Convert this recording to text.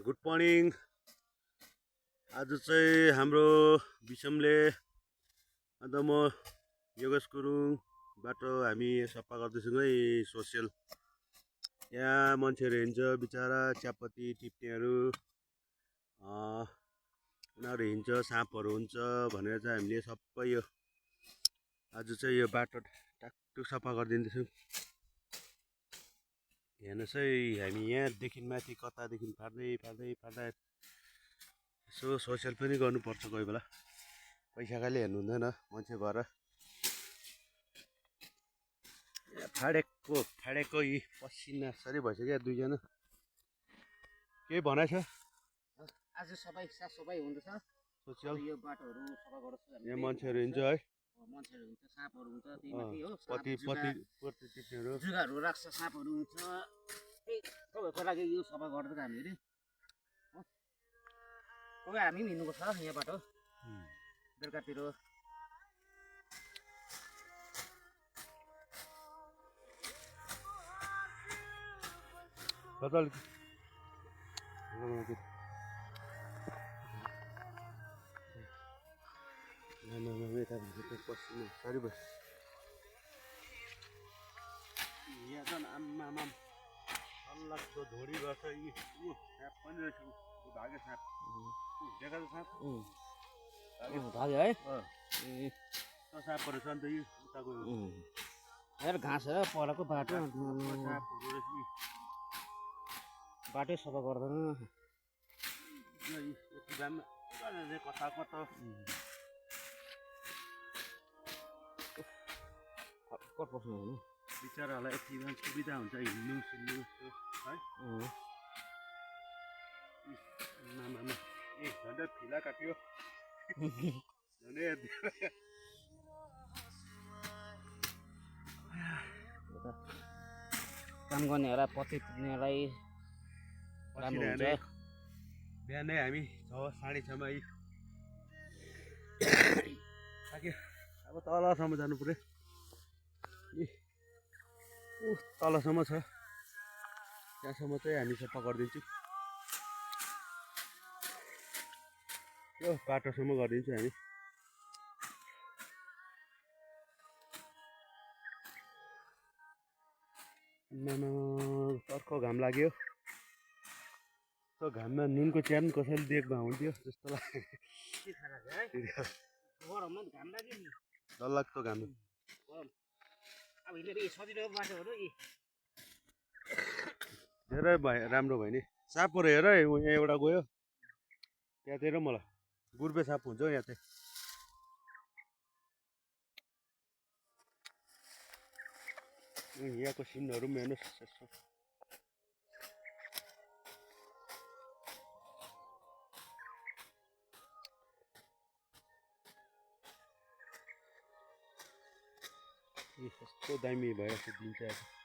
Good morning. आज चाहिँ हाम्रो विषमले अन्त म योगेश गुरुङ बाटो हामी सफा गर्दैछौँ है। सोसियल यहाँ मान्छेहरू हिँड्छ बिचरा चियापत्ती टिप्नेहरू, उनीहरू हिँड्छ, साँपहरू हुन्छ भनेर चाहिँ हामीले सबै यो आज चाहिँ यो बाटो टाकटुक सफा गरिदिँदैछौँ। हेर्नुहोस् है, हामी यहाँदेखि माथि कतादेखि फाट्दै यसो सोसियल पनि गर्नुपर्छ कोही बेला। पैसा खालि हेर्नु हुँदैन मान्छे भएर। फाडेको यी पसिना सरी भइसक्यो दुईजना। केही भनाइ छ? आज सफाइ हुँदैछ सोसियल यो बाटोहरू सफा गर्दैछ। यहाँ मान्छेहरू हिँड्छ है, मान्छेहरू हुन्छ, साँपहरू हुन्छ, त्यही माथि हो पति टिप्नेहरू, जुगाहरू राख्छ, साँपहरू हुन्छ। त्यही तपाईँहरूको लागि यो सफा गर्दैछ हामीले। कोही हामी पनि हिँड्नुपर्छ यहाँ बाटो बेलुकातिर। पसिना सरी भयो। यहाँ झन् आम्मामा डल्लाको धोडी गर्छ। यी साँप पनि रहेछ, भाग्यो साँप देखा त साँप भाग्यो है। साँपहरू छ नि त यी उताको हेर घाँस परको बाटो साँपहरू रहेछ। बाटै सफा गर्दैन। यति दाम कता पर्छ बिचराहरूलाई यति दाम सुविधा हुन्छ हिँड्नु सिल्नु है। ए झन्डै फिला काट्यो झन्डै काम गर्नेहरूलाई पत्ती टिप्नेलाई राम्रो हुन्छ। बिहानै हामी 6:30 मा थाक्यो। अब तलसम्म जानु पर्यो। तलसम्म छ, त्यहाँसम्म चाहिँ हामी सफा गरिदिन्छौँ। यो बाटोसम्म गरिदिन्छौँ हामी। अर्को घाम लाग्यो। त्यो घाममा नुनको चिया पनि कसैले दिएको हुन्थ्यो जस्तो लाग्यो। डरलाग्दो घाम। धेरै राम्रो भयो नि। साँपहरू हेर है, यहाँ एउटा गयो त्यहाँतिर। मलाई गुर्बे साँप हुन्छ यहाँ चाहिँ। यहाँको सिनहरू पनि हेर्नुहोस् यसो। कस्तो दामी भइरहेको छ दिन चाहिँ आज।